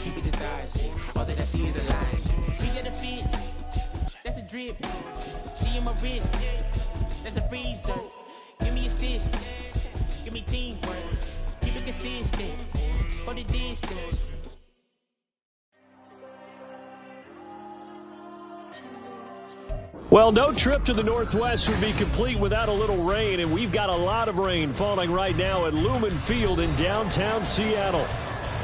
keep it disguised. All that I see is a lie. We get a fit, that's a drip. She in my wrist, that's a freezer. Give me assist, give me teamwork. Keep it consistent, go the distance. Well, no trip to the Northwest would be complete without a little rain, and we've got a lot of rain falling right now at Lumen Field in downtown Seattle.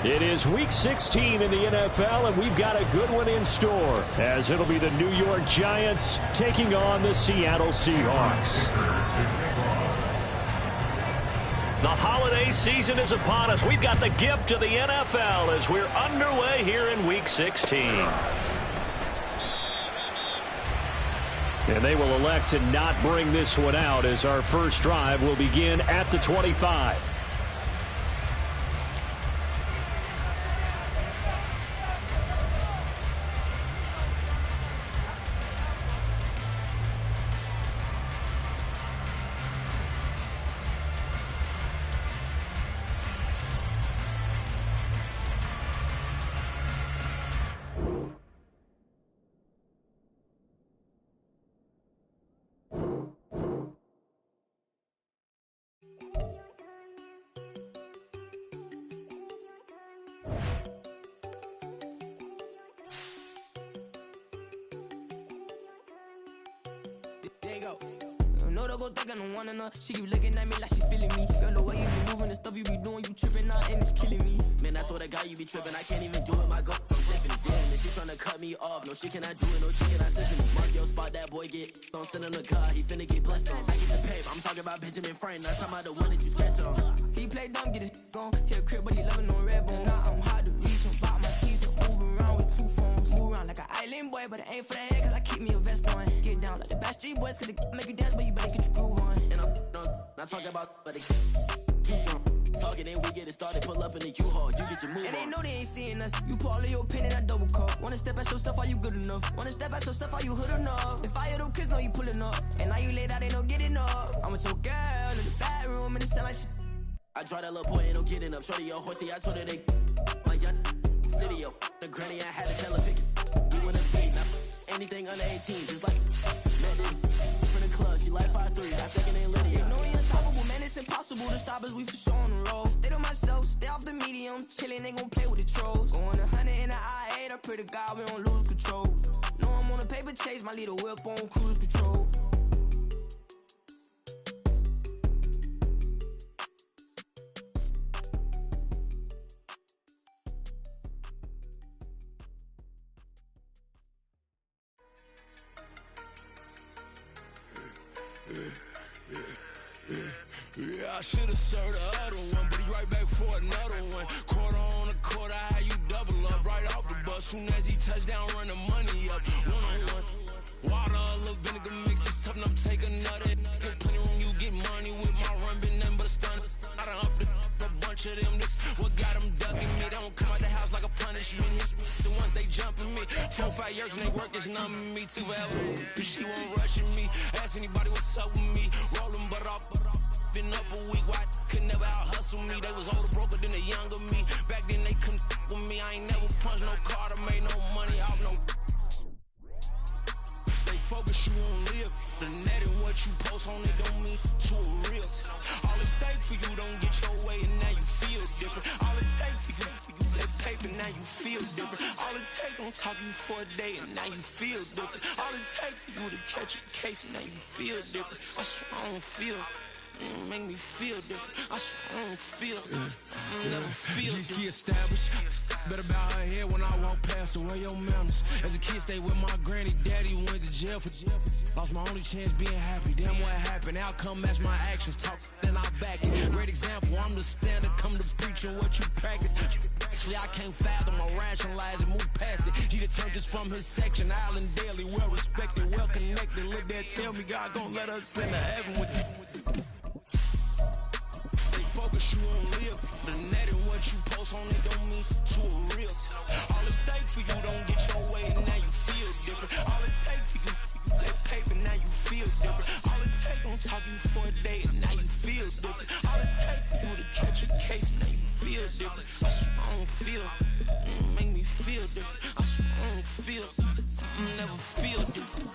It is Week 16 in the NFL, and we've got a good one in store, as it'll be the New York Giants taking on the Seattle Seahawks. The holiday season is upon us. We've got the gift of the NFL as we're underway here in Week 16. And they will elect to not bring this one out as our first drive will begin at the 25. No, they go think I don't wanna know. She keep looking at me like she feeling me. Girl, the way you be moving, the stuff you be doing, you tripping out and it's killing me. Man, that's what I got, you be tripping. I can't even do it, my girl. I'm different, damn. And she tryna cut me off. No, she cannot do it, no, she cannot listen to me. Mark your spot, that boy get. Don't send him the car, he finna get blessed on. I get the paper, I'm talking about Benjamin Franklin. Not talking about the one that you sketch on. He play dumb, get his gone. Hit a crib, but he loving on red bone. Now I'm hard to reach, I'm bout my cheese and move around with two phones. Move around like an island boy, but it ain't for the head, cause I keep me a vest on. Get down like the Backstreet Boys, cause it make you dance, but you better get your groove on. And I'm not talking about, but it too strong. Talking and we get it started, pull up in the U-Haul, you get your move and on. they know they ain't seeing us. You pull all of your pin in that double cup. Wanna step at yourself, are you good enough? Wanna step at yourself, are you hood enough? If I hear them kids, know you pulling up. And now you laid out, ain't no getting up. I'm with your girl in the bedroom, and it sound like shit. I draw that little boy, ain't no getting up. Shorty, your horsey, I told her they my young city, yo. The granny, I had to tell her pick it. You wanna be anything under 18, just like man, this for the club, she like 5'3", I think it ain't Lydia. You know we unstoppable, man, it's impossible to stop us, we for sure on the road. Stay to myself, stay off the medium, chillin', ain't gon' play with the trolls. Going 100 in the I-8, I pray to God we don't lose control. Know I'm on a paper chase, my little whip on cruise control. Yeah, I should've served the other one, but he right back for another one. Quarter on a quarter, how you double up right off the bus. Soon as he touch down, run the money up. One-on-one. Water, a little vinegar mix, it's tough enough to take another. Still plenty room, you get money with my run, been nothing but a stun. I done up a bunch of them, this what got them ducking me. They don't come out the house like a punishment. The ones they jumping me. 4 or 5 years and they work is numbing me too forever. She won't rushing me. Ask anybody what's up with me. Rollin' but off. Been up a week, why could never out hustle me? They was older, broker than the younger me. Back then they couldn't with me. I ain't never punched no card or made no money off no. They focus you on live. The net and what you post on it don't mean to a real. All it takes for you don't get your way and now you feel different. All it takes for you that paper, now you feel different. All it takes don't talk you for a day and now you feel different. All it takes for you to catch a case and now you feel different. I swear I don't feel. Make me feel different. I swear I don't feel. I never feel different. Get established. Better bow her head when I walk past her. Where your manners? As a kid, stayed with my granny. Daddy went to jail for jail. Lost my only chance being happy. Damn, what happened? Outcome match my actions. Talk, then I back it. Great example. I'm the standard. Come to preaching what you practice. Actually, I can't fathom or rationalize and move past it. He turned this from his section. Island Daily, well respected, well connected. Look there, tell me God gon' let us into heaven with this. Focus you on live. The net and what you post on it don't mean to a real. All it takes for you don't get your way and now you feel different. All it takes for you that paper now you feel different. All it takes don't talk you for a day and now you feel different. All it takes for you to catch a case and now you feel different. I swear I don't feel. Make me me feel different. I swear I don't feel something. I never feel different.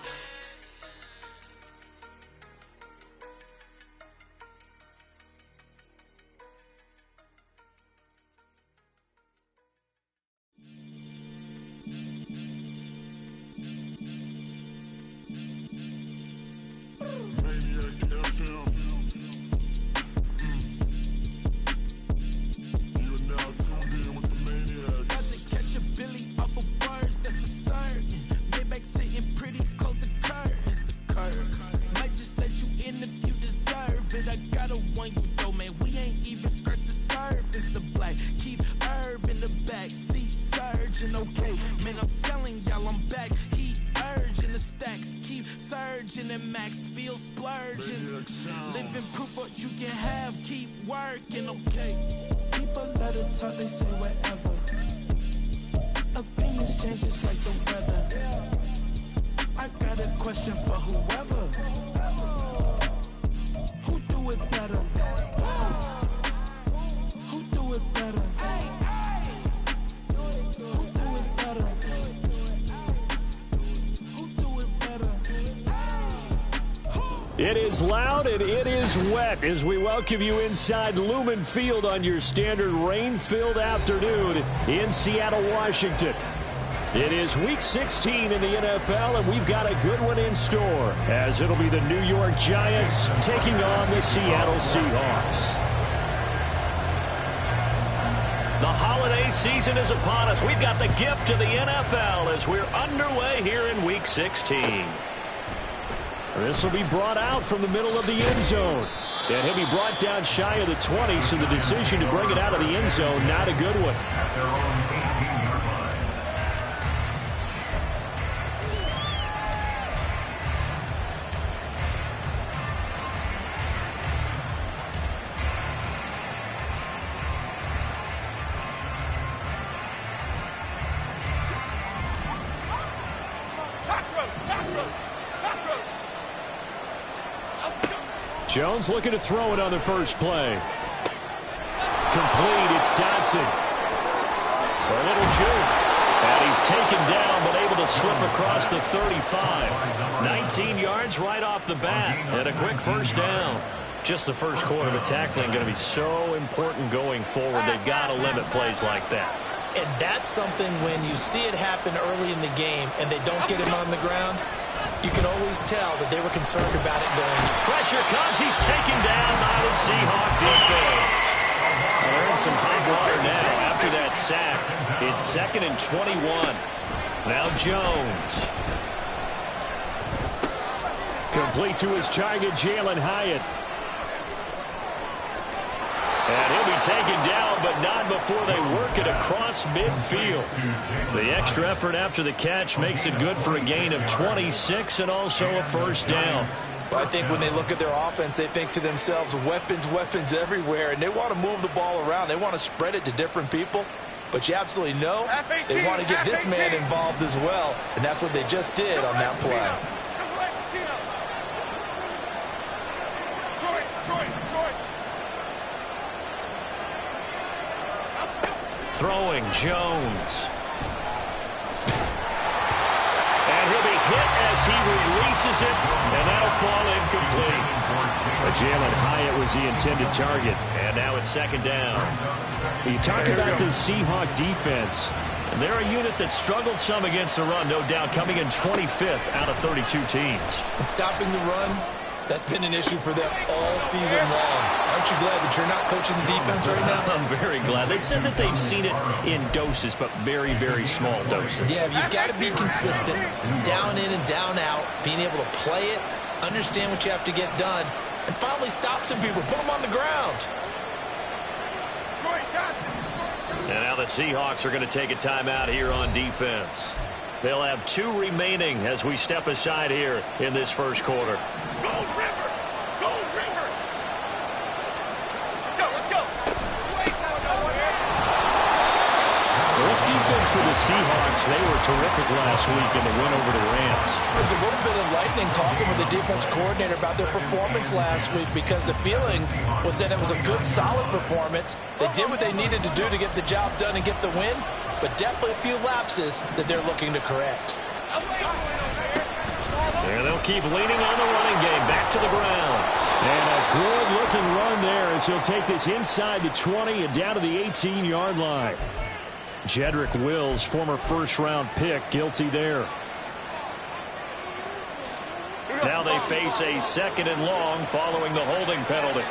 It is loud and it is wet as we welcome you inside Lumen Field on your standard rain-filled afternoon in Seattle, Washington. It is Week 16 in the NFL, and we've got a good one in store, as it'll be the New York Giants taking on the Seattle Seahawks. The holiday season is upon us. We've got the gift of the NFL as we're underway here in Week 16. This will be brought out from the middle of the end zone. And he'll be brought down shy of the 20, so the decision to bring it out of the end zone, not a good one. Jones looking to throw it on the first play. Complete. It's Dotson. A little juke. And he's taken down, but able to slip across the 35. 19 yards right off the bat. And a quick first down. Just the first quarter of tackling going to be so important going forward. They've got to limit plays like that. And that's something when you see it happen early in the game and they don't get him on the ground, you can always tell that they were concerned about it going. Pressure comes. He's taken down by the Seahawk defense. They're in some hot water now after that sack. It's 2nd and 21. Now Jones. Complete to his target, Jalen Hyatt. And he'll be taken down, but not before they work it across midfield. The extra effort after the catch makes it good for a gain of 26 and also a first down. Well, I think when they look at their offense, they think to themselves, weapons, weapons everywhere, and they want to move the ball around. They want to spread it to different people. But you absolutely know they want to get this man involved as well, and that's what they just did on that play. Throwing Jones. And he'll be hit as he releases it, and that'll fall incomplete. But Jalen Hyatt was the intended target, and now it's 2nd down. You talk about the Seahawk defense. And they're a unit that struggled some against the run, no doubt, coming in 25th out of 32 teams. And stopping the run, that's been an issue for them all season long. Aren't you glad that you're not coaching the defense right now? I'm very glad. They said that they've seen it in doses, but very, very small doses. Yeah, you've got to be consistent. It's down in and down out, being able to play it, understand what you have to get done, and finally stop some people, put them on the ground. And now the Seahawks are going to take a timeout here on defense. They'll have 2 remaining as we step aside here in this first quarter. Gold River! Gold River! Let's go, let's go! This This defense for the Seahawks, they were terrific last week in the win over the Rams. There's a little bit of lightning talking with the defense coordinator about their performance last week because the feeling was that it was a good, solid performance. They did what they needed to do to get the job done and get the win, but definitely a few lapses that they're looking to correct. And they'll keep leaning on the running game. Back to the ground. And a good-looking run there as he'll take this inside the 20 and down to the 18-yard line. Jedrick Wills, former first-round pick, guilty there. Now they face a 2nd and long following the holding penalty.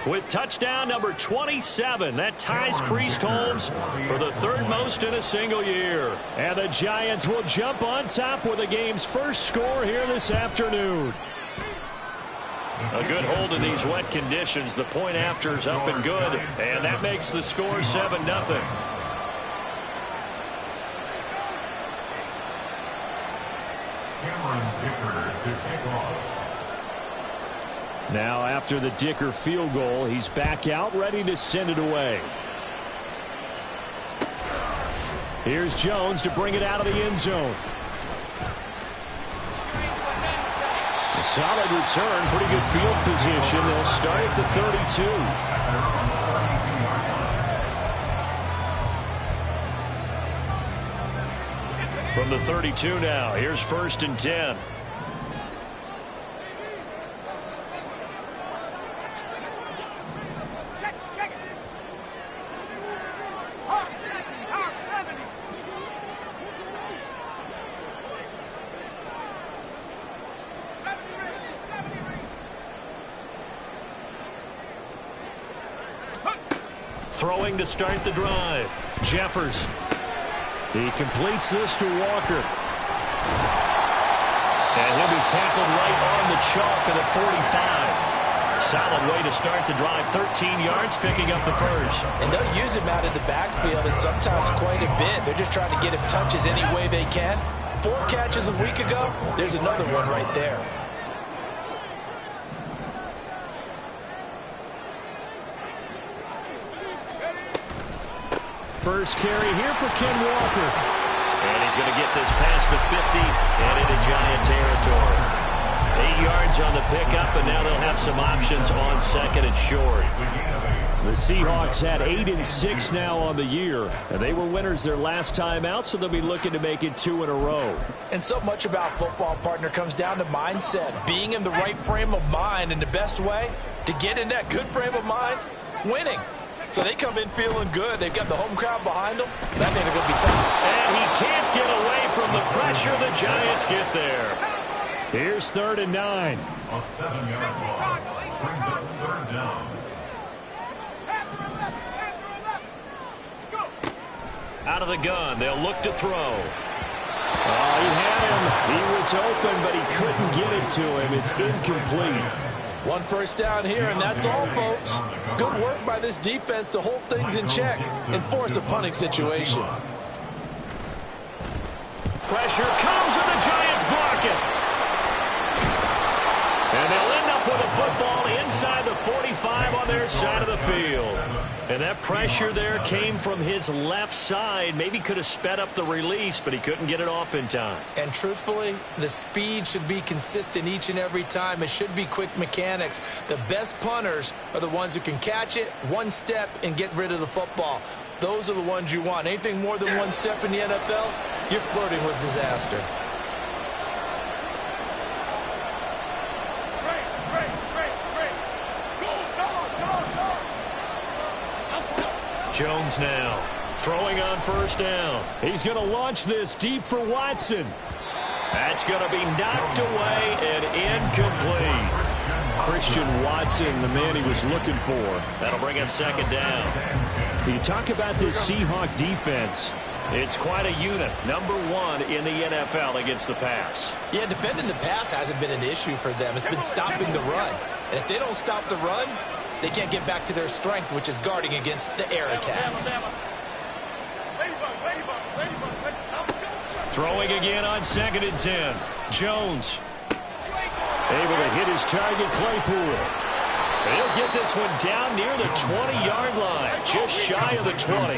With touchdown number 27, that ties Priest Holmes for the 3rd most in a single year. And the Giants will jump on top with the game's first score here this afternoon. A good hold in these wet conditions. The point after's up and good, and that makes the score 7-0. Now after the Dicker field goal, he's back out ready to send it away. Here's Jones to bring it out of the end zone. A solid return, pretty good field position. They'll start at the 32. From the 32 now, here's 1st and 10. Throwing to start the drive. Jeffers. He completes this to Walker. And he'll be tackled right on the chalk of the 45. Solid way to start the drive. 13 yards, picking up the first. And they'll use him out of the backfield, and sometimes quite a bit. They're just trying to get him touches any way they can. 4 catches a week ago. There's another one right there. First carry here for Ken Walker. And he's going to get this past the 50 and into Giant territory. 8 yards on the pickup, and now they'll have some options on 2nd and short. The Seahawks had 8-6 now on the year, and they were winners their last time out, so they'll be looking to make it 2 in a row. And so much about football, partner, comes down to mindset. Being in the right frame of mind, and the best way to get in that good frame of mind, winning. So they come in feeling good. They've got the home crowd behind them. That ain't going to be tough. And he can't get away from the pressure. The Giants get there. Here's 3rd and 9. A 7-yard loss brings up 3rd down. Out of the gun. They'll look to throw. Oh, he had him. He was open, but he couldn't get it to him. It's incomplete. 1 first down here, and that's all, folks. Good work by this defense to hold things in check and force a punting situation. Pressure comes, and the Giants block it. And they'll end up with a football inside the 45 on their side of the field. And that pressure there came from his left side. Maybe could have sped up the release, but he couldn't get it off in time. And truthfully, the speed should be consistent each and every time. It should be quick mechanics. The best punters are the ones who can catch it, 1 step, and get rid of the football. Those are the ones you want. Anything more than 1 step in the NFL, you're flirting with disaster. Jones now throwing on 1st down. He's going to launch this deep for Watson. That's going to be knocked away and incomplete. Christian Watson, the man he was looking for. That'll bring him 2nd down. You talk about this Seahawk defense. It's quite a unit. Number 1 in the NFL against the pass. Yeah, defending the pass hasn't been an issue for them. It's been stopping the run. And if they don't stop the run, they can't get back to their strength, which is guarding against the air attack. Throwing again on 2nd and 10. Jones. Able to hit his target, Claypool. He'll get this one down near the 20-yard line, just shy of the 20. A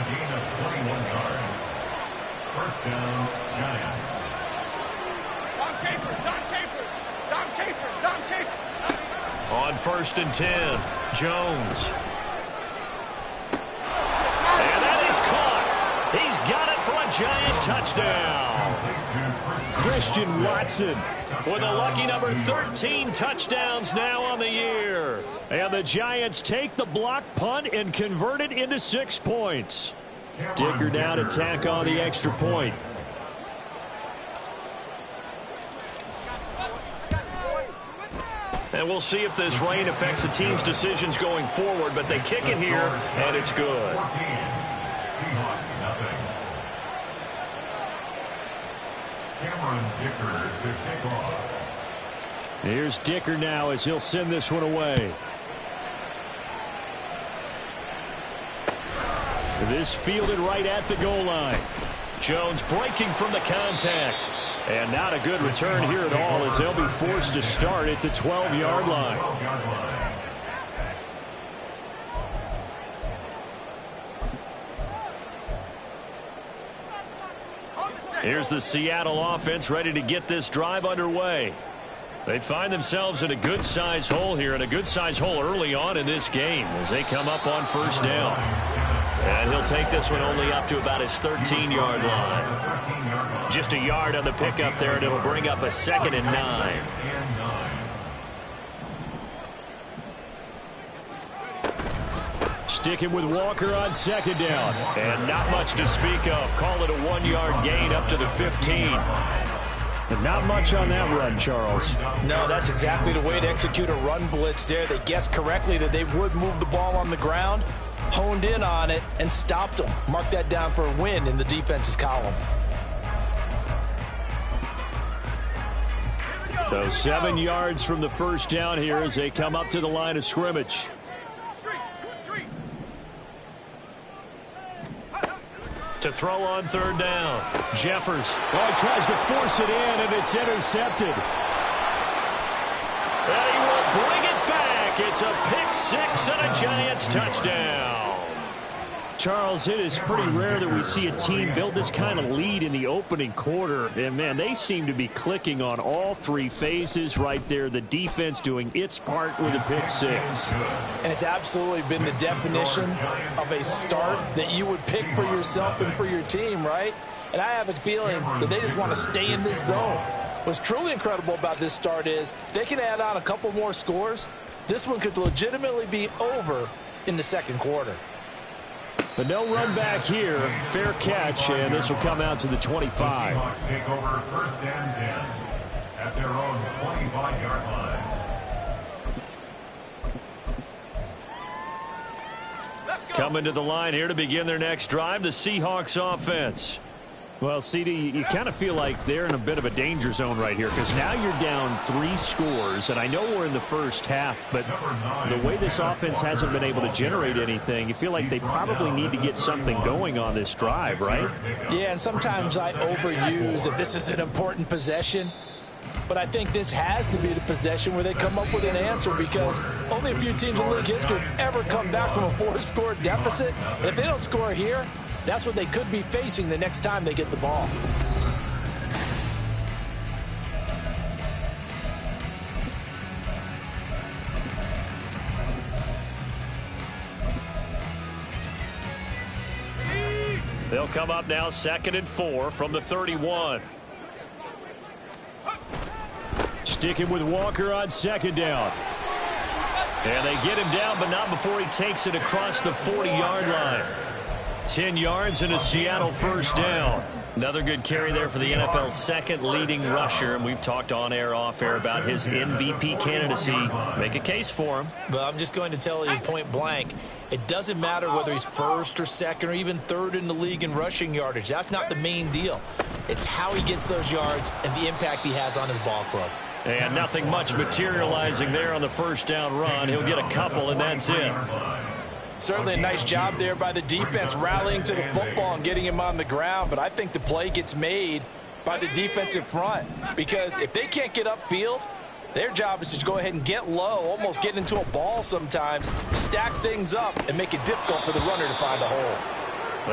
gain of 21 yards. First down, Giants. On 1st and 10, Jones. And that is caught. He's got it for a Giant touchdown. Christian Watson with a lucky number 13 touchdowns now on the year. And the Giants take the block punt and convert it into 6 points. Dicker now to tack on the extra point. And we'll see if this rain affects the team's decisions going forward, but they kick it here, and it's good. Seahawks, nothing. Cameron Dicker to kick off. Here's Dicker now as he'll send this one away. This fielded right at the goal line. Jones breaking from the contact. And not a good return here at all as they'll be forced to start at the 12-yard line. Here's the Seattle offense ready to get this drive underway. They find themselves in a good-sized hole here, and a good-sized hole early on in this game as they come up on 1st down. And he'll take this one only up to about his 13-yard line. Just a yard on the pickup there, and it'll bring up a 2nd and 9. Sticking with Walker on 2nd down. And not much to speak of. Call it a 1-yard gain up to the 15. And not much on that run, Charles. No, that's exactly the way to execute a run blitz there. They guessed correctly that they would move the ball on the ground, honed in on it, and stopped them. Mark that down for a win in the defense's column. So 7 yards from the 1st down here as they come up to the line of scrimmage. To throw on 3rd down. Jeffers. Well, he tries to force it in, and it's intercepted. And he will bring it back. It's a pick 6 and a Giants touchdown. Charles, it is pretty rare that we see a team build this kind of lead in the opening quarter. And, man, they seem to be clicking on all 3 phases right there. The defense doing its part with a pick 6. And it's absolutely been the definition of a start that you would pick for yourself and for your team, right? And I have a feeling that they just want to stay in this zone. What's truly incredible about this start is they can add on a couple more scores. This one could legitimately be over in the 2nd quarter. But no run back here. Fair catch, and this will come out to the 25. The Seahawks take over 1st and 10 at their own 25-yard line. Coming to the line here to begin their next drive, the Seahawks offense. Well, CD, you kind of feel like they're in a bit of a danger zone right here because now you're down 3 scores, and I know we're in the 1st half, but the way this offense hasn't been able to generate anything, you feel like they probably need to get something going on this drive, right? Yeah, and sometimes I overuse that this is an important possession, but I think this has to be the possession where they come up with an answer because only a few teams in league history have ever come back from a 4-score deficit, and if they don't score here, that's what they could be facing the next time they get the ball. They'll come up now 2nd and 4 from the 31. Sticking with Walker on 2nd down. And they get him down, but not before he takes it across the 40-yard line. 10 yards and a Seattle 1st down. Another good carry there for the NFL's 2nd leading rusher. And we've talked on air, off air about his MVP candidacy. Make a case for him. But I'm just going to tell you point blank, it doesn't matter whether he's 1st or 2nd or even 3rd in the league in rushing yardage. That's not the main deal. It's how he gets those yards and the impact he has on his ball club. And nothing much materializing there on the 1st down run. He'll get a couple, and that's it. Certainly a nice job there by the defense rallying to the football and getting him on the ground, but I think the play gets made by the defensive front because if they can't get upfield, their job is to go ahead and get low, almost get into a ball sometimes, stack things up, and make it difficult for the runner to find a hole.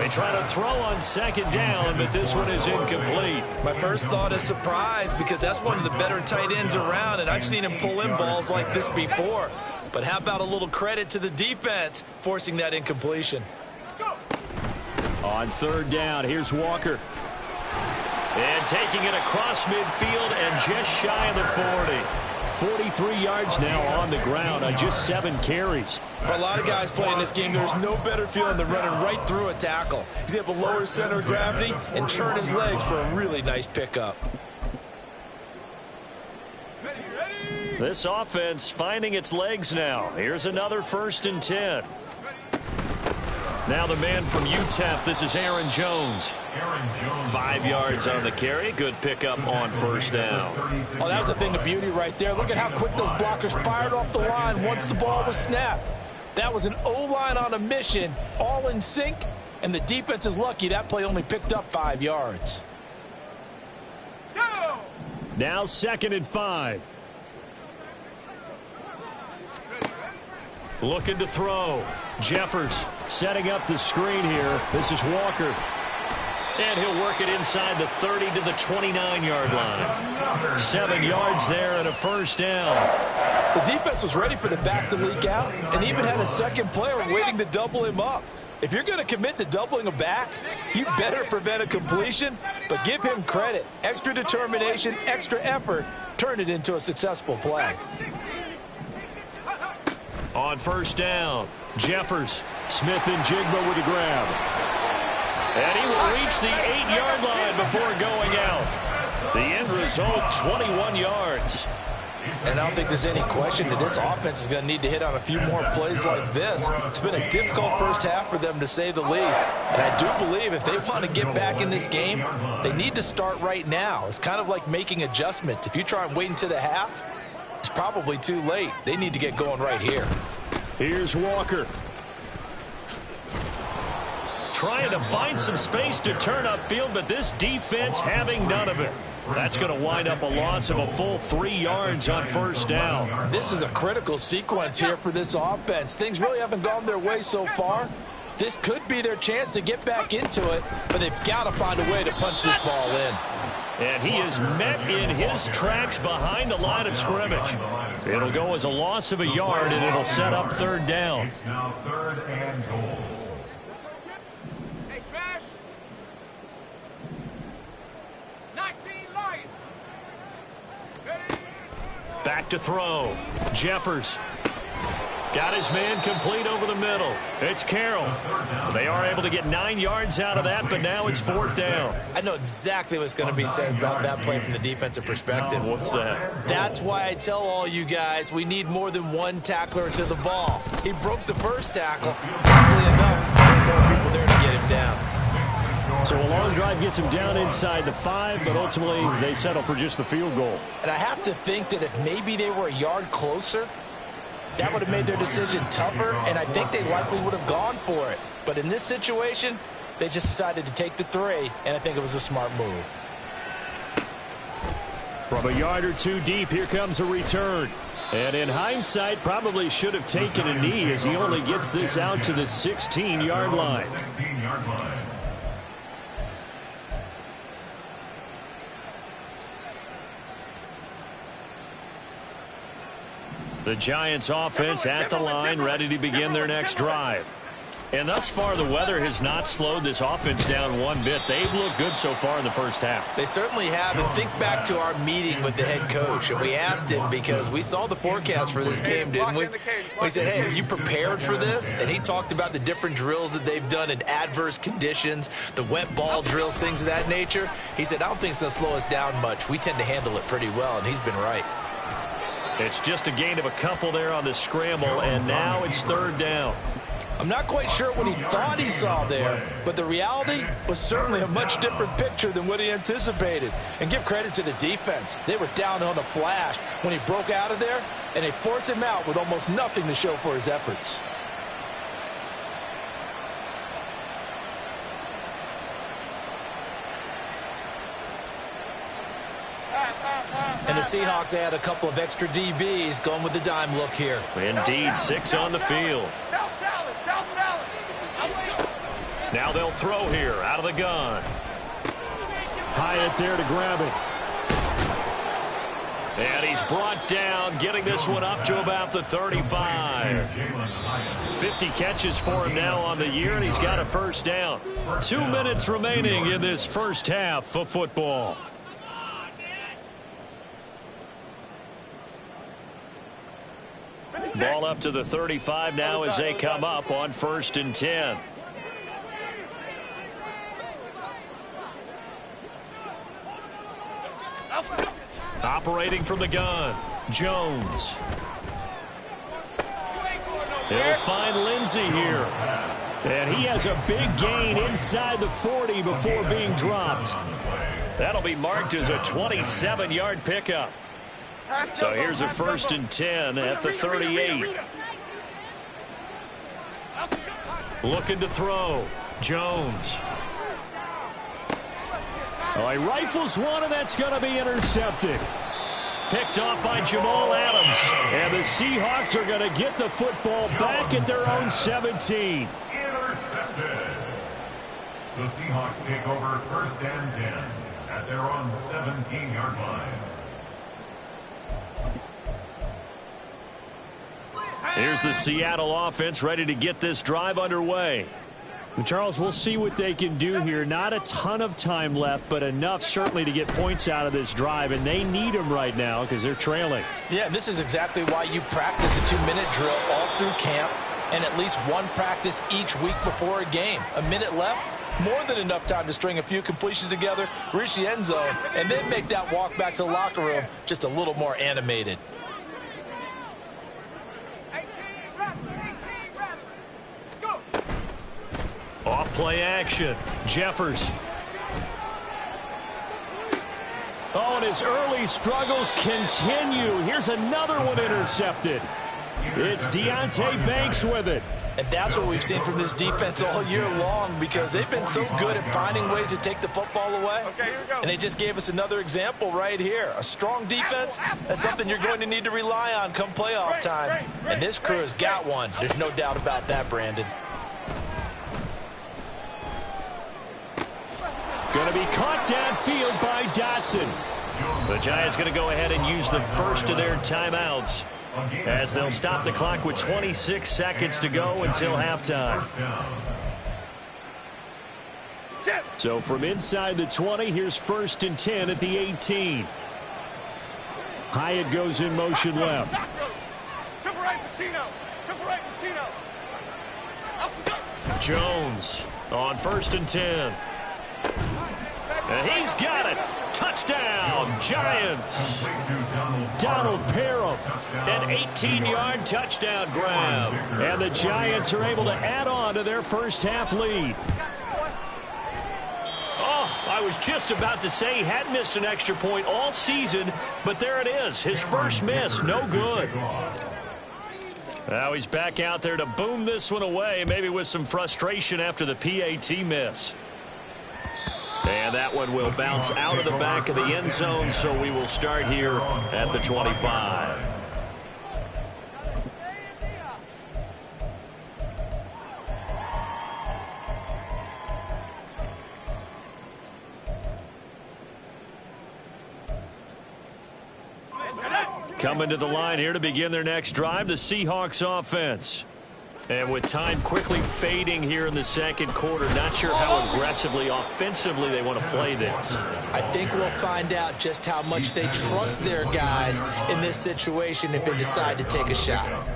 They try to throw on second down, but this one is incomplete. My first thought is surprise because that's one of the better tight ends around, and I've seen him pull in balls like this before. But how about a little credit to the defense forcing that incompletion? On third down, here's Walker. And taking it across midfield and just shy of the 40. 43 yards now on the ground on just 7 carries. For a lot of guys playing this game, there's no better feeling than running right through a tackle. He's able to lower his center of gravity and turn his legs for a really nice pickup. This offense finding its legs now. Here's another 1st and 10. Now the man from UTEP, this is Aaron Jones. 5 yards on the carry. Good pickup on 1st down. Oh, that was a thing of beauty right there. Look at how quick those blockers fired off the line once the ball was snapped. That was an O-line on a mission, all in sync, and the defense is lucky that play only picked up 5 yards. Now 2nd and 5. Looking to throw. Jeffers setting up the screen here. This is Walker. And he'll work it inside the 30 to the 29-yard line. 7 yards there and a 1st down. The defense was ready for the back to leak out and even had a second player waiting to double him up. If you're going to commit to doubling a back, you better prevent a completion, but give him credit. Extra determination, extra effort, turn it into a successful play. On 1st down, Jeffers. Smith and Jigba with the grab. And he will reach the 8-yard line before going out. The end result, 21 yards. And I don't think there's any question that this offense is going to need to hit on a few more plays like this. It's been a difficult first half for them, to say the least. And I do believe if they want to get back in this game, they need to start right now. It's kind of like making adjustments. If you try and wait until the half, it's probably too late. They need to get going right here. Here's Walker. Trying to find some space to turn upfield, but this defense having none of it. That's going to wind up a loss of a full 3 yards on 1st down. This is a critical sequence here for this offense. Things really haven't gone their way so far. This could be their chance to get back into it, but they've got to find a way to punch this ball in. And he is met in his tracks behind the line of scrimmage. It'll go as a loss of a yard, and it'll set up 3rd down. Now 3rd and goal. Hey, Smash! 19 Lions! Back to throw. Jeffers. Got his man complete over the middle. It's Carroll. They are able to get 9 yards out of that, but now it's 4th down. I know exactly what's going to be said about that play from the defensive perspective. What's that? That's why I tell all you guys we need more than one tackler to the ball. He broke the first tackle. Luckily enough, there were more people there to get him down. So a long drive gets him down inside the 5, but ultimately they settle for just the field goal. And I have to think that if maybe they were a yard closer, that would have made their decision tougher, and I think they likely would have gone for it. But in this situation, they just decided to take the 3, and I think it was a smart move. From a yard or 2 deep, here comes a return. And in hindsight, probably should have taken a knee as he only gets this out to the 16-yard line. 16-yard line. The Giants offense at the line, ready to begin their next drive. And thus far, the weather has not slowed this offense down one bit. They've looked good so far in the first half. They certainly have. And think back to our meeting with the head coach. And we asked him because we saw the forecast for this game, didn't we? We said, hey, have you prepared for this? And he talked about the different drills that they've done in adverse conditions, the wet ball drills, things of that nature. He said, I don't think it's going to slow us down much. We tend to handle it pretty well, and he's been right. It's just a gain of a couple there on the scramble, and now it's 3rd down. I'm not quite sure what he thought he saw there, but the reality was certainly a much different picture than what he anticipated. And give credit to the defense. They were down on the flash when he broke out of there, and they forced him out with almost nothing to show for his efforts. And the Seahawks add a couple of extra DBs going with the dime look here. Indeed, 6 on the field. Now they'll throw here out of the gun. Hyatt there to grab it. And he's brought down, getting this one up to about the 35. 50 catches for him now on the year, and he's got a first down. 2 minutes remaining in this first half of football. Ball up to the 35 now as they come up on 1st and 10. Operating from the gun, Jones. He'll find Lindsey here. And he has a big gain inside the 40 before being dropped. That'll be marked as a 27-yard pickup. So here's a 1st and 10 at the 38. Looking to throw, Jones. Oh, he rifles one, and that's going to be intercepted. Picked off by Jamal Adams. And the Seahawks are going to get the football back at their own 17. Intercepted. The Seahawks take over 1st and 10 at their own 17-yard line. Here's the Seattle offense ready to get this drive underway. Charles, we'll see what they can do here. Not a ton of time left, but enough certainly to get points out of this drive, and they need them right now because they're trailing. Yeah, and this is exactly why you practice a 2-minute drill all through camp and at least one practice each week before a game. A minute left, more than enough time to string a few completions together, reach the end zone, and then make that walk back to the locker room just a little more animated. Off play action. Jeffers. Oh, and his early struggles continue. Here's another one intercepted. It's Deonte Banks with it. And that's what we've seen from this defense all year long because they've been so good at finding ways to take the football away. Okay, here we go. And they just gave us another example right here. A strong defense, that's something you're going to need to rely on come playoff time. And this crew has got one. There's no doubt about that, Brandon. Going to be caught downfield by Dotson. The Giants going to go ahead and use the first of their timeouts as they'll stop the clock with 26 seconds to go until halftime. So from inside the 20, here's 1st and 10 at the 18. Hyatt goes in motion left. Jones on 1st and 10. And he's got it. Touchdown, Giants. Donald Parham. An 18-yard touchdown grab. And the Giants are able to add on to their first half lead. Oh, I was just about to say he hadn't missed an extra point all season, but there it is. His first miss, no good. Now he's back out there to boom this one away, maybe with some frustration after the PAT miss. And that one will bounce out of the back of the end zone, so we will start here at the 25. Coming to the line here to begin their next drive, the Seahawks offense. And with time quickly fading here in the second quarter, not sure how aggressively, offensively they want to play this. I think we'll find out just how much they trust their guys in this situation if they decide to take a shot.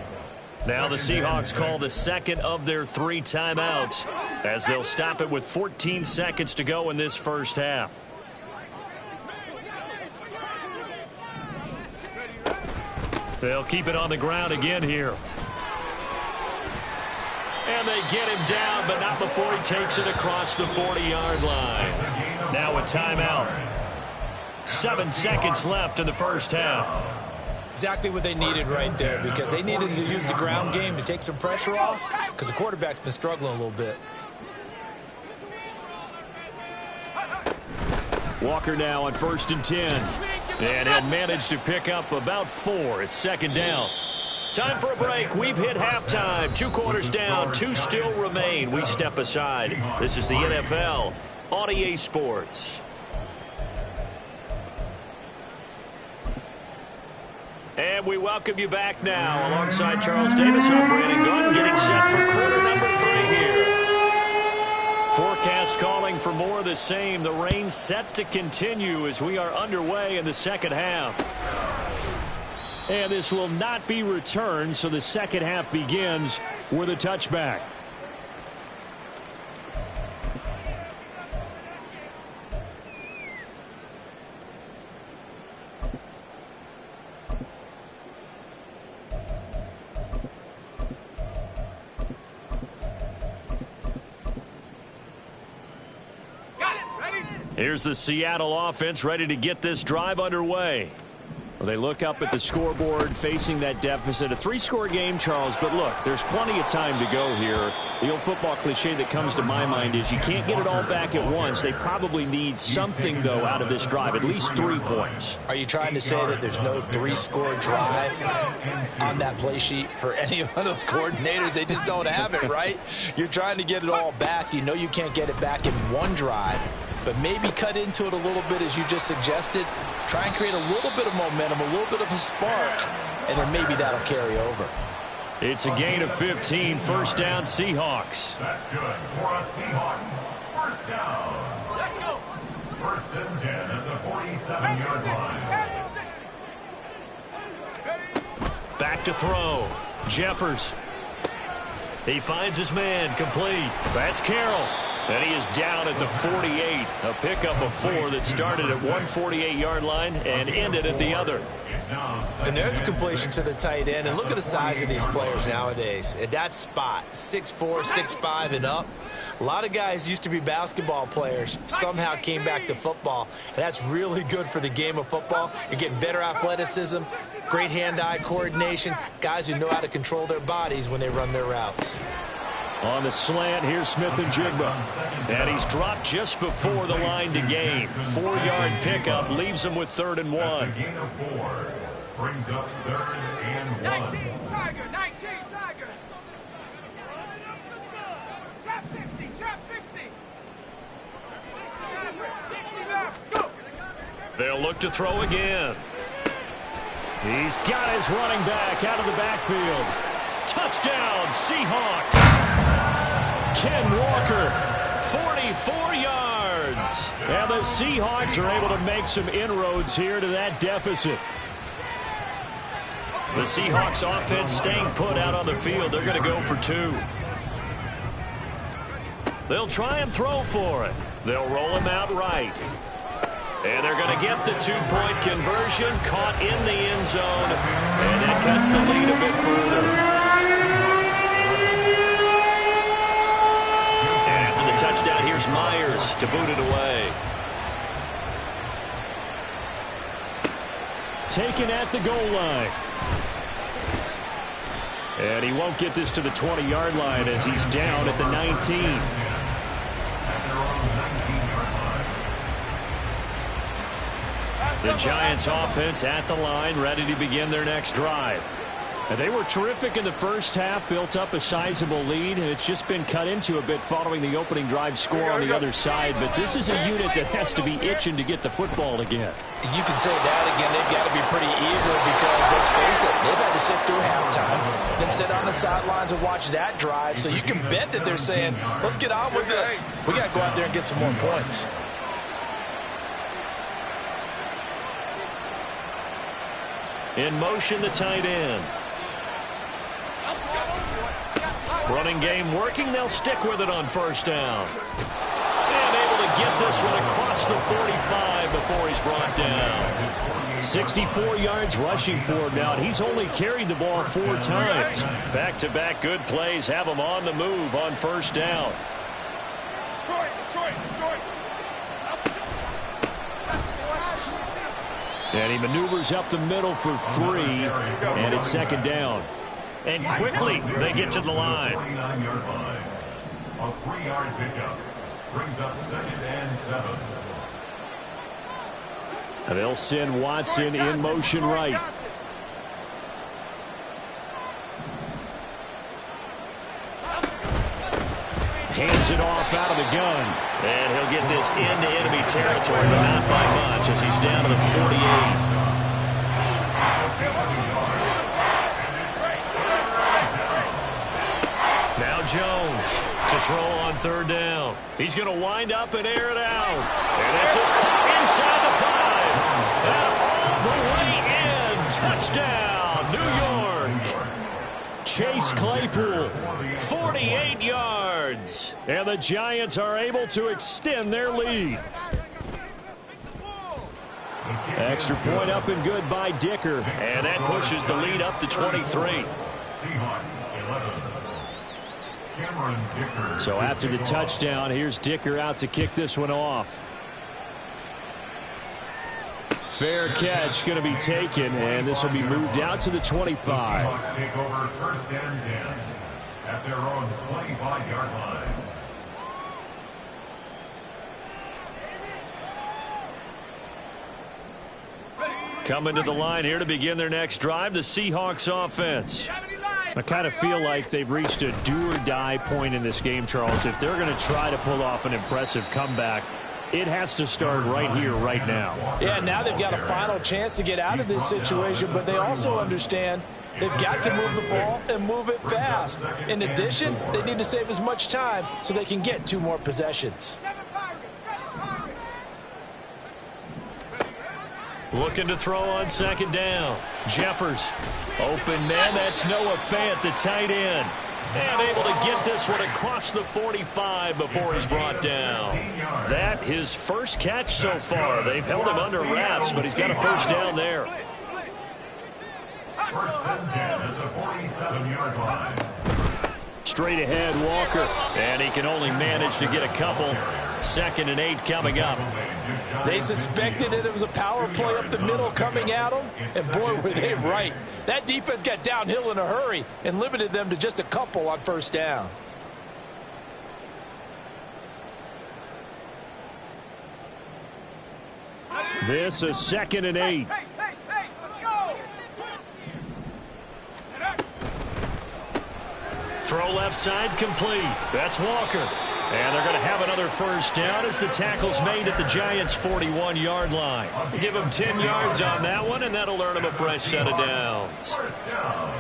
Now the Seahawks call the second of their 3 timeouts as they'll stop it with 14 seconds to go in this first half. They'll keep it on the ground again here. And they get him down, but not before he takes it across the 40-yard line. Now a timeout. 7 seconds left in the first half. Exactly what they needed right there because they needed to use the ground game to take some pressure off because the quarterback's been struggling a little bit. Walker now on 1st and 10. And he'll manage to pick up about 4. It's second down. Time for a break. We've hit halftime. 2 quarters down. 2 still remain. We step aside. This is the NFL on EA Sports. And we welcome you back now. Alongside Charles Davis, I'm Brandon Gunn, getting set for quarter number 3 here. Forecast calling for more of the same. The rain set to continue as we are underway in the second half. And this will not be returned, so the second half begins with a touchback. Here's the Seattle offense ready to get this drive underway. Well, they look up at the scoreboard facing that deficit. A 3-score game, Charles, but look, there's plenty of time to go here. The old football cliche that comes to my mind is you can't get it all back at once. They probably need something, though, out of this drive, at least 3 points. Are you trying to say that there's no 3-score drive on that play sheet for any one of those coordinators? They just don't have it, right? You're trying to get it all back. You know you can't get it back in one drive. But maybe cut into it a little bit, as you just suggested. Try and create a little bit of momentum, a little bit of a spark, and then maybe that'll carry over. It's a gain of 15. First down, Seahawks. That's good for us Seahawks. First down. Let's go. First and 10 at the 47-yard line. Back to throw. Jeffers. He finds his man, complete. That's Carroll. And he is down at the 48. A pickup of 4 that started at 148-yard line and ended at the other. And there's a completion to the tight end. And look at the size of these players nowadays. At that spot, 6'4", 6'5", and up. A lot of guys used to be basketball players, somehow came back to football. And that's really good for the game of football. You're getting better athleticism, great hand-eye coordination, guys who know how to control their bodies when they run their routes. On the slant, here's Smith-Njigba. And he's dropped just before the line to gain. 4-yard pickup leaves him with 3rd and 1. That's a gain of 4. Brings up 3rd and 1. 19, Tiger, 19, Tiger. Trap 60, trap 60. 60 left, go. They'll look to throw again. He's got his running back out of the backfield. Touchdown, Seahawks. Ken Walker, 44 yards. And the Seahawks are able to make some inroads here to that deficit. The Seahawks offense staying put out on the field. They're going to go for 2. They'll try and throw for it. They'll roll him out right. And they're going to get the 2-point conversion, caught in the end zone. And that cuts the lead a bit further. Touchdown, here's Myers to boot it away. Taken at the goal line. And he won't get this to the 20-yard line as he's down at the 19. The Giants offense at the line, ready to begin their next drive. And they were terrific in the first half, built up a sizable lead, and it's just been cut into a bit following the opening drive score on the other side. But this is a unit that has to be itching to get the football again. You can say that again. They've got to be pretty eager because, let's face it, they've had to sit through halftime, then sit on the sidelines and watch that drive. So you can bet that they're saying, let's get on with this. We got to go out there and get some more points. In motion, the tight end. Running game working. They'll stick with it on first down. And able to get this one across the 45 before he's brought down. 64 yards rushing for him now. He's only carried the ball 4 times. Back-to-back good plays have him on the move on first down. And he maneuvers up the middle for 3, and it's second down. And quickly, they get to the line. 49-yard line. A 3-yard pickup brings up 2nd and 7. And they'll send Watson in motion right. Hands it off out of the gun. And he'll get this into enemy territory, but not by much as he's down to the 48. Now Jones to throw on third down. He's going to wind up and air it out. And this is caught inside the 5. And all the way in. Touchdown, New York. Chase Claypool, 48 yards. And the Giants are able to extend their lead. Extra point up and good by Dicker. And that pushes the lead up to 23. Seahawks 11. Cameron Dicker. So after the touchdown, here's Dicker out to kick this one off. Fair catch going to be taken, and this will be moved out to the 25. The Seahawks take over first and 10 at their own 25-yard line. Coming to the line here to begin their next drive, the Seahawks offense. I kind of feel like they've reached a do-or-die point in this game, Charles. If they're going to try to pull off an impressive comeback, it has to start right here, right now. Yeah, now they've got a final chance to get out of this situation, but they also understand they've got to move the ball and move it fast. In addition, they need to save as much time so they can get 2 more possessions. Looking to throw on second down. Jeffers. Open man, that's Noah Fant, the tight end. And able to get this one across the 45 before he's brought down. That his first catch so far. They've held him under wraps, but he's got a first down there. First and 10 at the 47-yard line. Straight ahead, Walker. And he can only manage to get a couple. 2nd and 8 coming up. They suspected that it was a power play up the middle coming at them, and boy, were they right. That defense got downhill in a hurry and limited them to just a couple on first down. This is 2nd and 8. Pace, let's go! Throw left side complete. That's Walker. And they're going to have another first down as the tackle's made at the Giants' 41-yard line. Give them 10 yards on that one, and that'll earn them a fresh set of downs. First down.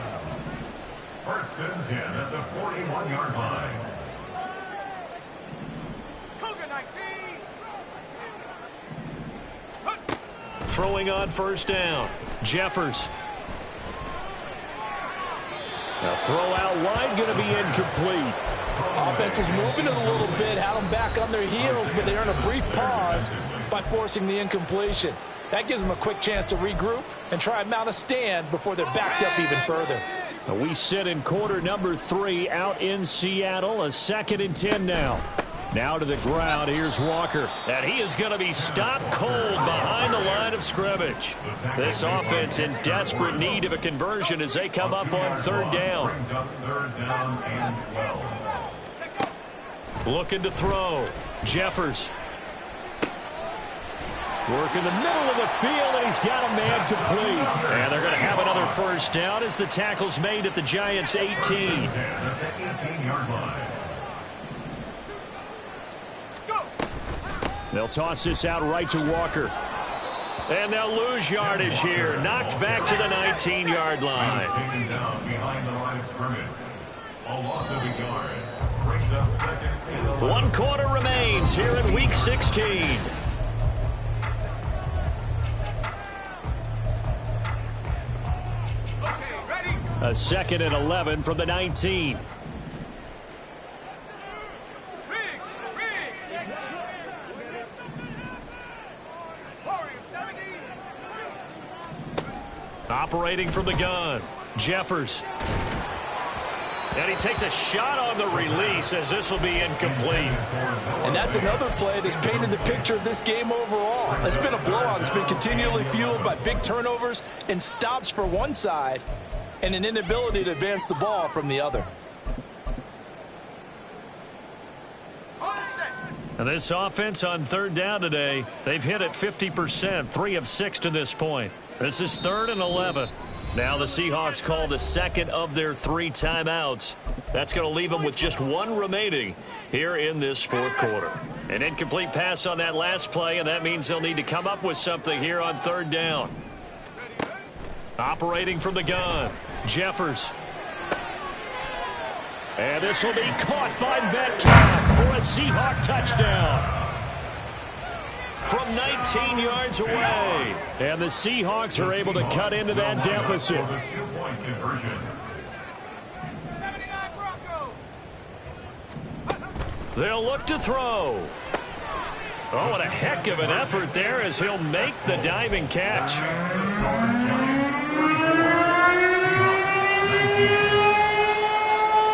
First and 10 at the 41-yard line. Cougar 19! Throwing on first down. Jeffers. Now throw out wide, going to be incomplete. Offense was moving it a little bit, had them back on their heels, but they earned a brief pause by forcing the incompletion. That gives them a quick chance to regroup and try and mount a stand before they're backed up even further. We sit in quarter number 3 out in Seattle. A 2nd and 10 now. Now to the ground. Here's Walker. And he is going to be stopped cold behind the line of scrimmage. This offense in desperate need of a conversion as they come up on third down. Looking to throw. Jeffers. Working the middle of the field, and he's got a man complete. And they're going to have another first down as the tackle's made at the Giants' 18. They'll toss this out right to Walker. And they'll lose yardage here. Knocked back to the 19-yard line. Taken down behind the line of scrimmage. A loss of a yard. Brings up 2nd and 11. 1 quarter remains here in Week 16. A 2nd and 11 from the 19. Operating from the gun. Jeffers. And he takes a shot on the release as this will be incomplete. And that's another play that's painted the picture of this game overall. It's been a blowout. It's been continually fueled by big turnovers and stops for one side and an inability to advance the ball from the other. And this offense on third down today, they've hit it 50%, 3 of 6 to this point. This is 3rd and 11. Now the Seahawks call the second of their 3 timeouts. That's going to leave them with just 1 remaining here in this 4th quarter. An incomplete pass on that last play, and that means they'll need to come up with something here on 3rd down. Operating from the gun, Jeffers. And this will be caught by Metcalf for a Seahawk touchdown. From 19 yards away. And the Seahawks are able to cut into that deficit. They'll look to throw. Oh, what a heck of an effort there as he'll make the diving catch.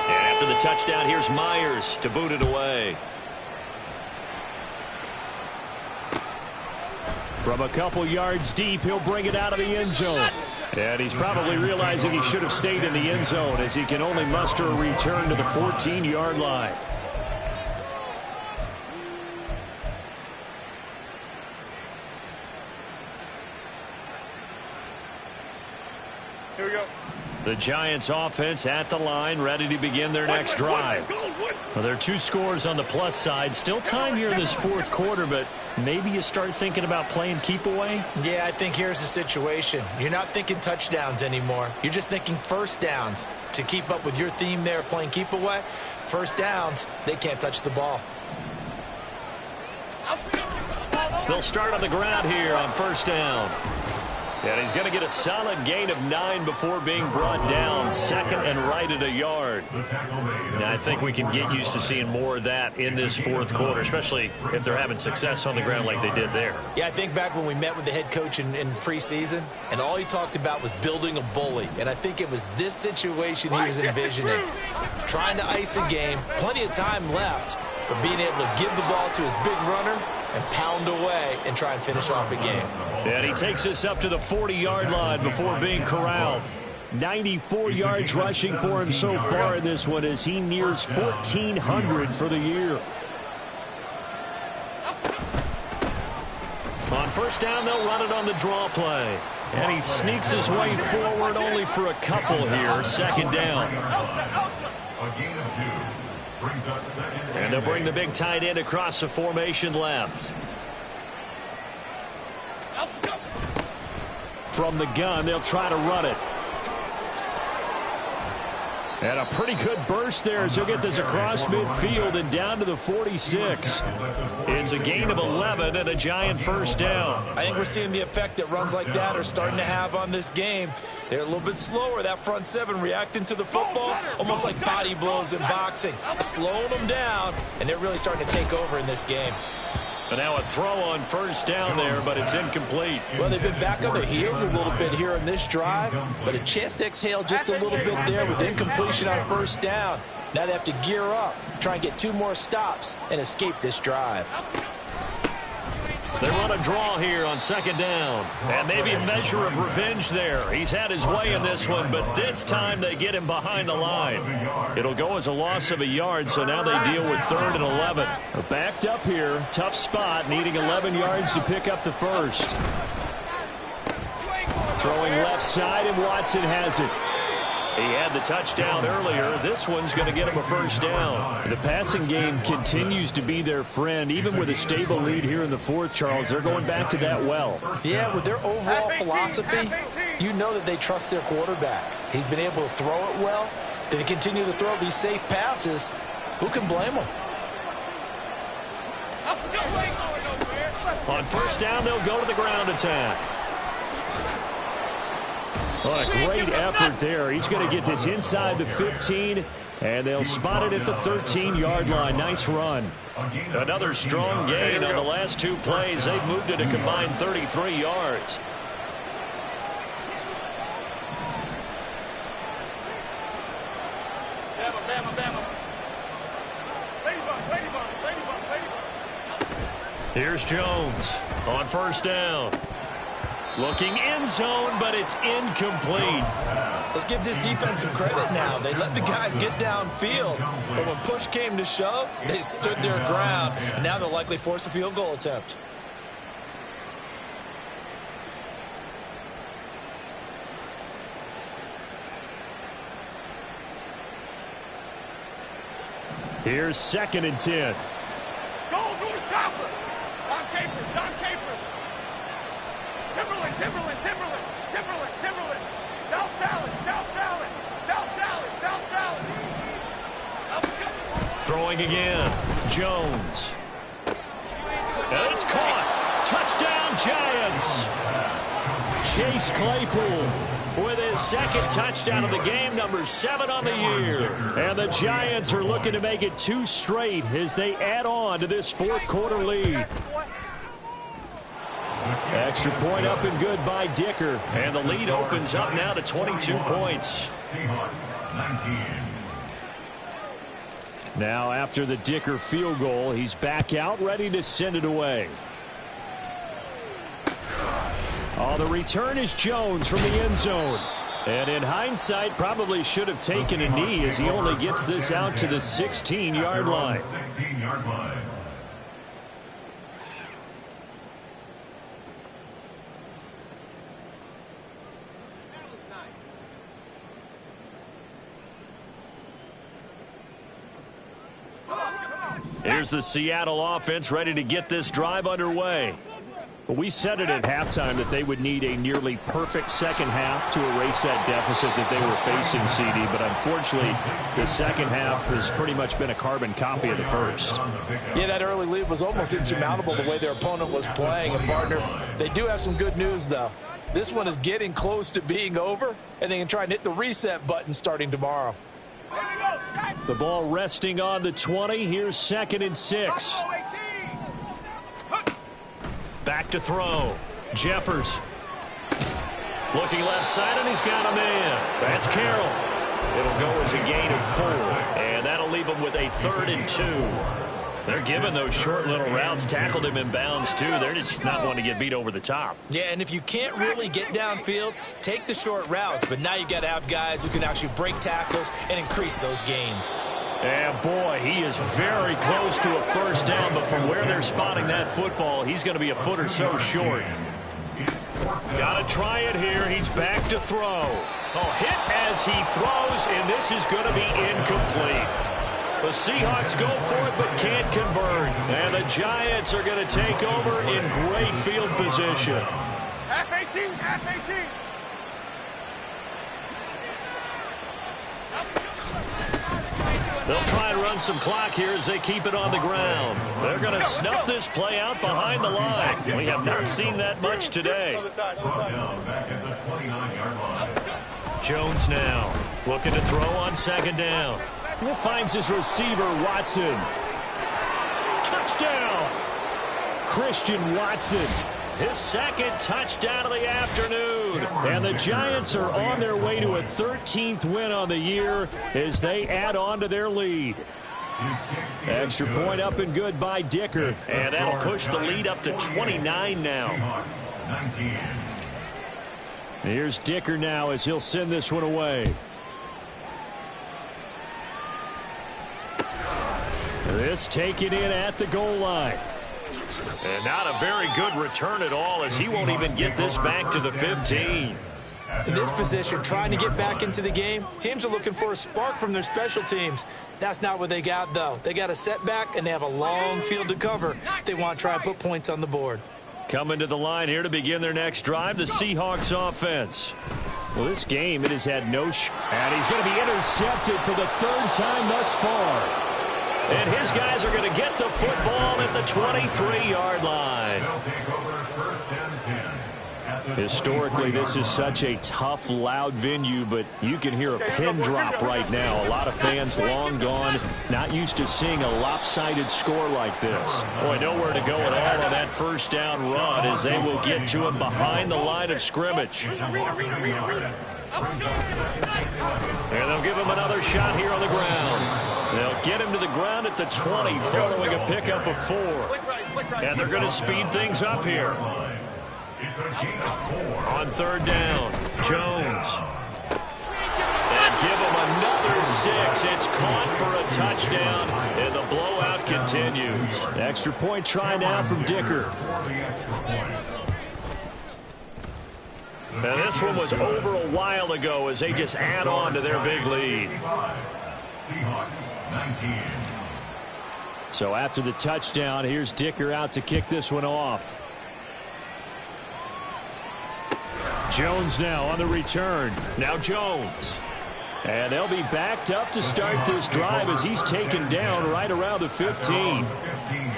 And after the touchdown, here's Myers to boot it away. From a couple yards deep, he'll bring it out of the end zone. And he's probably realizing he should have stayed in the end zone as he can only muster a return to the 14-yard line. Here we go. The Giants offense at the line, ready to begin their next drive. Well, there are 2 scores on the plus side. Still time here in this 4th quarter, but maybe you start thinking about playing keep away? Yeah, I think here's the situation. You're not thinking touchdowns anymore. You're just thinking first downs. To keep up with your theme there, playing keep away, first downs, they can't touch the ball. They'll start on the ground here on 1st down. And he's going to get a solid gain of 9 before being brought down, 2nd and right at a yard. Now, I think we can get used to seeing more of that in this 4th quarter, especially if they're having success on the ground like they did there. Yeah, I think back when we met with the head coach in preseason, and all he talked about was building a bully. And I think it was this situation he was envisioning. Trying to ice a game, plenty of time left, but being able to give the ball to his big runner and pound away and try and finish off a game. And he takes us up to the 40-yard line before being corralled. 94 yards rushing for him so far in this one as he nears 1,400 for the year. On 1st down, they'll run it on the draw play. And he sneaks his way forward only for a couple here. 2nd down. A gain of 2. Brings up 2nd. And they'll bring the big tight end across the formation left. From the gun, they'll try to run it. And a pretty good burst there as he'll get this across midfield and down to the 46. It's a gain of 11 and a Giant 1st down. I think we're seeing the effect that runs like that are starting to have on this game. They're a little bit slower, that front 7, reacting to the football, almost like body blows in boxing, slowing them down, and they're really starting to take over in this game. And now a throw on 1st down there, but it's incomplete. Well, they've been back on their heels a little bit here in this drive, but a chance to exhale just a little bit there with incompletion on 1st down. Now they have to gear up, try and get 2 more stops, and escape this drive. They run a draw here on 2nd down. And maybe a measure of revenge there. He's had his way in this one, but this time they get him behind the line. It'll go as a loss of a yard, so now they deal with 3rd and 11. Backed up here, tough spot, needing 11 yards to pick up the 1st. Throwing left side, and Watson has it. He had the touchdown earlier. This one's going to get him a 1st down. The passing game continues to be their friend. Even with a stable lead here in the 4th, Charles, they're going back to that well. Yeah, with their overall philosophy, you know that they trust their quarterback. He's been able to throw it well. They continue to throw these safe passes. Who can blame them? On 1st down, they'll go to the ground attack. What a great effort there. He's going to get this inside the 15, and they'll spot it at the 13-yard line. Nice run. Another strong gain on the last 2 plays. They've moved it a combined 33 yards. Here's Jones on 1st down. Looking end zone, but it's incomplete. Let's give this defense some credit now. They let the guys get downfield, but when push came to shove, they stood their ground, and now they'll likely force a field goal attempt. Here's 2nd and 10. Go, stopper. Don Capers. Timberland. South Salad. Throwing again. Jones. And it's caught. Touchdown, Giants. Chase Claypool with his 2nd touchdown of the game, number 7 on the year. And the Giants are looking to make it 2 straight as they add on to this 4th quarter lead. Extra point up and good by Dicker. And the lead opens up now to 22 points. Seahawks 19. Now after the Dicker field goal, he's back out ready to send it away. Oh, the return is Jones from the end zone. And in hindsight, probably should have taken a knee as he only gets this out to the 16-yard line. 16-yard line. Here's the Seattle offense ready to get this drive underway. But we said it at halftime that they would need a nearly perfect second half to erase that deficit that they were facing, CD. But unfortunately, the second half has pretty much been a carbon copy of the first. Yeah, that early lead was almost insurmountable the way their opponent was playing. And, partner, they do have some good news, though. This one is getting close to being over, and they can try and hit the reset button starting tomorrow. The ball resting on the 20. Here's 2nd and 6. Back to throw. Jeffers. Looking left side, and he's got a man. That's Carroll. It'll go as a gain of 4. And that'll leave him with a 3rd and 2. They're giving those short little routes. Tackled him in bounds, too. They're just not wanting to get beat over the top. Yeah, and if you can't really get downfield, take the short routes. But now you got to have guys who can actually break tackles and increase those gains. And boy, he is very close to a first down, but from where they're spotting that football, he's going to be a foot or so short. Got to try it here. He's back to throw. Oh, hit as he throws, and this is going to be incomplete. The Seahawks go for it, but can't convert. And the Giants are going to take over in great field position. Half 18. They'll try and run some clock here as they keep it on the ground. They're going to snuff this play out behind the line. We have not seen that much today. Jones now looking to throw on 2nd down. He finds his receiver, Watson. Touchdown! Christian Watson. His 2nd touchdown of the afternoon. And the Giants are on their way to a 13th win on the year as they add on to their lead. Extra point up and good by Dicker. And that'll push the lead up to 29 now. Here's Dicker now as he'll send this one away. This taken in at the goal line. And not a very good return at all as he won't even get this back to the 15. In this position, trying to get back into the game, teams are looking for a spark from their special teams. That's not what they got, though. They got a setback, and they have a long field to cover if they want to try and put points on the board. Coming to the line here to begin their next drive, the Seahawks offense. Well, this game, it has had no and he's going to be intercepted for the 3rd time thus far. And his guys are going to get the football at the 23-yard line. Historically, this is such a tough, loud venue, but you can hear a pin drop right now. A lot of fans long gone, not used to seeing a lopsided score like this. Boy, nowhere to go at all on that first down run as they will get to him behind the line of scrimmage. And they'll give him another shot here on the ground. They'll get him to the ground at the 20 following a pickup of 4. And they're going to speed things up here. On 3rd down, Jones. give him another 6. It's caught for a touchdown, and the blowout continues. Extra point try now from Dicker. And this one was over a while ago as they just add on to their big lead. Seahawks 19. So after the touchdown, here's Dicker out to kick this one off. Jones now on the return. Now Jones. And they'll be backed up to start this drive as he's taken down right around the 15.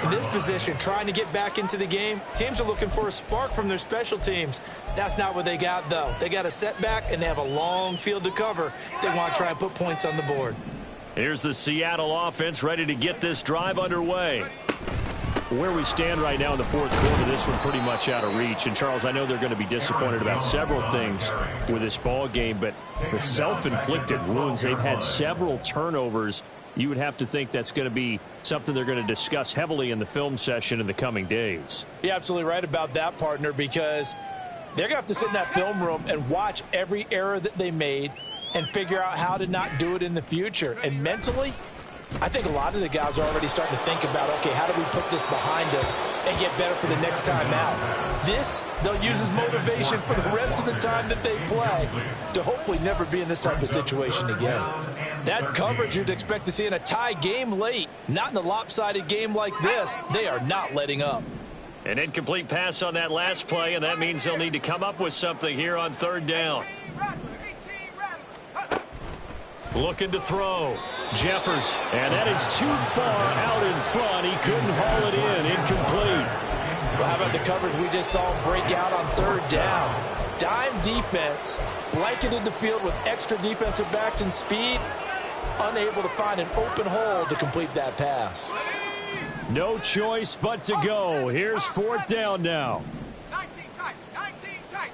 In this position, trying to get back into the game, teams are looking for a spark from their special teams. That's not what they got, though. They got a setback, and they have a long field to cover if they want to try and put points on the board. Here's the Seattle offense ready to get this drive underway. Where we stand right now in the fourth quarter, this one pretty much out of reach. And, Charles, I know they're going to be disappointed about several things with this ball game, but the self-inflicted wounds, they've had several turnovers. You would have to think that's going to be something they're going to discuss heavily in the film session in the coming days. You're absolutely right about that, partner, because they're going to have to sit in that film room and watch every error that they made and figure out how to not do it in the future. And mentally, I think a lot of the guys are already starting to think about, okay, how do we put this behind us and get better for the next time out? This, they'll use as motivation for the rest of the time that they play to hopefully never be in this type of situation again. That's coverage you'd expect to see in a tie game late. Not in a lopsided game like this. They are not letting up. An incomplete pass on that last play, and that means they'll need to come up with something here on third down. Looking to throw. Jeffers. And that is too far out in front. He couldn't haul it in. Incomplete. Well, how about the coverage we just saw him break out on third down? Dime defense, blanketed the field with extra defensive backs and speed, unable to find an open hole to complete that pass. No choice but to go. Here's fourth down now. 19 tight, 19 tight.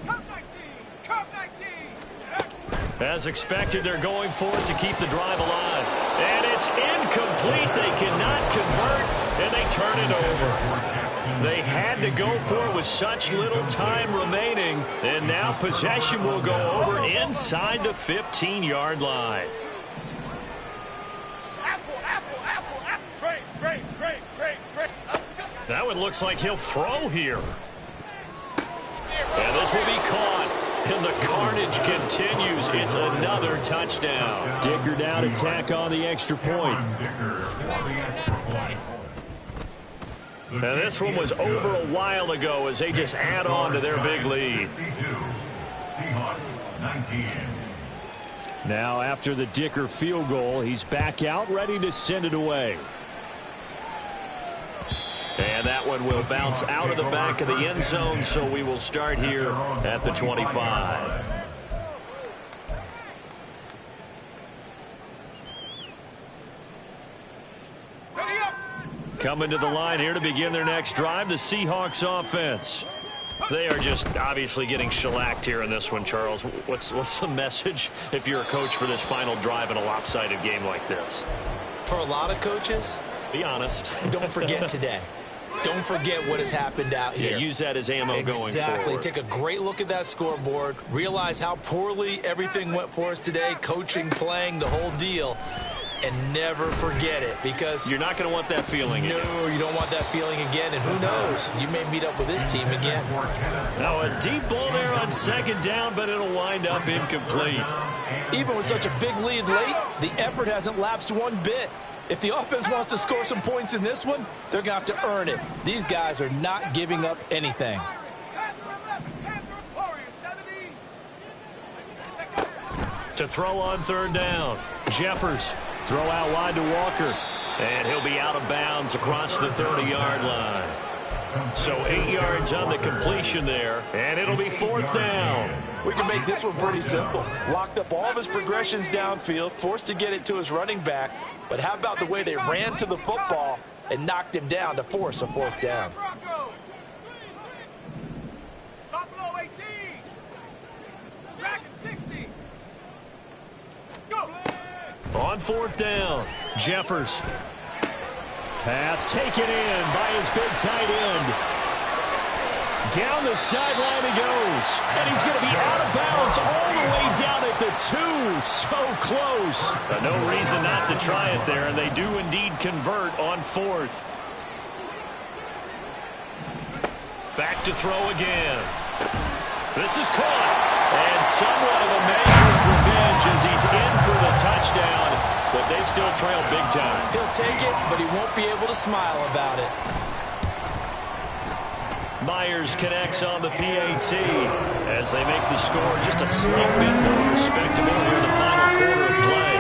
Come 19, come 19. As expected, they're going for it to keep the drive alive. And it's incomplete. They cannot convert, and they turn it over. They had to go for it with such little time remaining, and now possession will go over inside the 15-yard line. That one looks like he'll throw here. And this will be caught. And the carnage continues. It's another touchdown. Dicker down to tack on the extra point. And this one was over a while ago as they just add on to their big lead. Seahawks 19. Now after the Dicker field goal, he's back out ready to send it away. And that one will bounce out of the back of the end zone, so we will start here at the 25. Coming to the line here to begin their next drive, the Seahawks offense. They are just obviously getting shellacked here in this one, Charles. What's the message if you're a coach for this final drive in a lopsided game like this? For a lot of coaches, be honest. Don't forget today. Don't forget what has happened out here. Yeah, use that as ammo going forward. Exactly. Take a great look at that scoreboard. Realize how poorly everything went for us today. Coaching, playing, the whole deal. And never forget it, because you're not going to want that feeling again. No, you don't want that feeling again. And who knows? You may meet up with this team again. Now a deep ball there on second down, but it'll wind up incomplete. Even with such a big lead late, the effort hasn't lapsed one bit. If the offense wants to score some points in this one, they're going to have to earn it. These guys are not giving up anything. To throw on third down. Jeffers. Throw out wide to Walker. And he'll be out of bounds across the 30-yard line. So 8 yards on the completion there, and it'll be fourth down. We can make this one pretty simple. Locked up all of his progressions downfield, forced to get it to his running back. But how about the way they ran to the football and knocked him down to force a fourth down? Buffalo 18. Dragon 60. Go. On fourth down, Jeffers. Pass taken in by his big tight end. Down the sideline he goes. And he's going to be out of bounds all the way down at the 2. So close. But no reason not to try it there, and they do indeed convert on 4th. Back to throw again. This is caught. And somewhat of a measure of revenge as he's in for the touchdown. But they still trail big time. He'll take it, but he won't be able to smile about it. Myers connects on the PAT as they make the score just a slight bit more respectable here in the final quarter of play.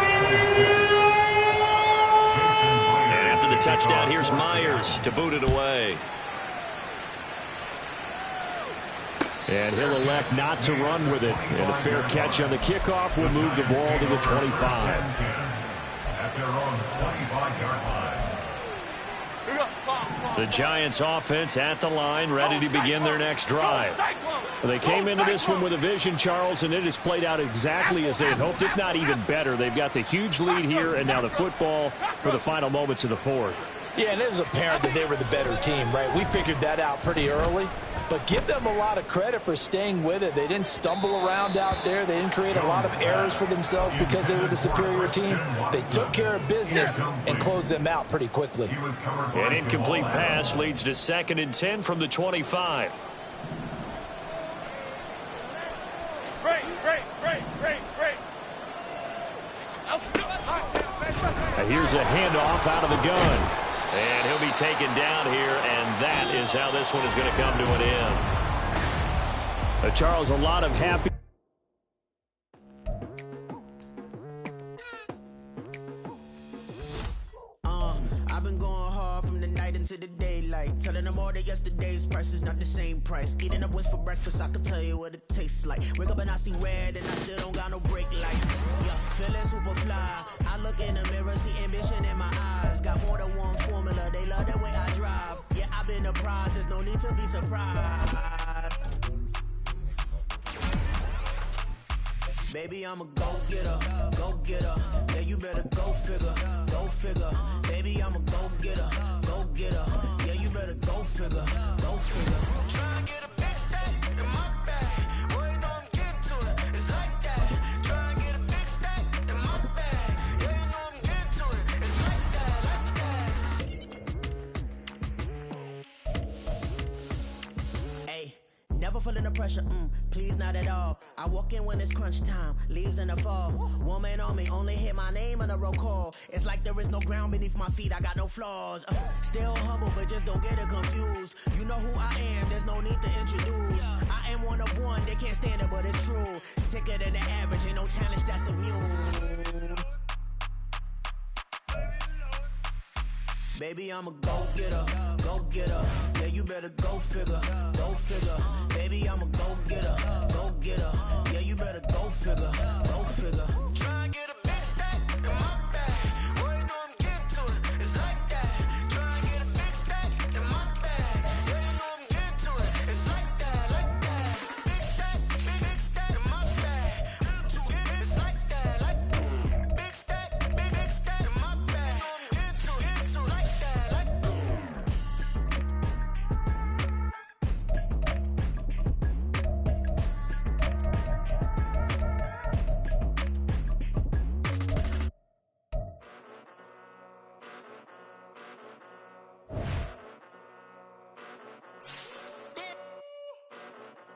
And after the touchdown, here's Myers to boot it away. And he'll elect not to run with it. And a fair catch on the kickoff will move the ball to the 25. At their own 25-yard line. The Giants offense at the line, ready to begin their next drive. They came into this one with a vision, Charles, and it has played out exactly as they had hoped, if not even better. They've got the huge lead here, and now the football for the final moments of the 4th. Yeah, and it was apparent that they were the better team, right? We figured that out pretty early. But give them a lot of credit for staying with it. They didn't stumble around out there. They didn't create a lot of errors for themselves because they were the superior team. They took care of business and closed them out pretty quickly. An incomplete pass leads to 2nd and 10 from the 25. And here's a handoff out of the gun. And he'll be taken down here, and that is how this one is going to come to an end. Charles, a lot of happy. I've been going hard from the night into the daylight, telling them all that yesterday's price is not the same price. Eating up wings for breakfast, I can tell you what it tastes like. Wake up and I see red, and I still don't got no brake lights. Yeah, feeling super fly. I look in the mirror, see ambition in my eyes. Got more than one formula, they love the way I drive. Yeah, I've been a prize, there's no need to be surprised. Baby, I'm a go-getter, go-getter. Yeah, you better go figure, go figure. Baby, I'm a go-getter, go-getter. Yeah, you better go figure, go figure. Trying to get a big stack in my bag. Boy, you know I'm getting to it, it's like that. Trying to get a big stack in my bag. Yeah, you know I'm getting to it, it's like that, Hey, never feeling the pressure, please not at all. I walk in when it's crunch time, leaves in the fall. Woman on me, only hit my name on the roll call. It's like there is no ground beneath my feet, I got no flaws. Still humble, but just don't get it confused. You know who I am, there's no need to introduce. I am one of one, they can't stand it, but it's true. Sicker than the average, ain't no challenge that's immune. Baby, I'm a go-getter, go-getter. Yeah, you better go figure, go figure. Baby, I'm a go-getter, go-getter. Yeah, you better go figure, go figure.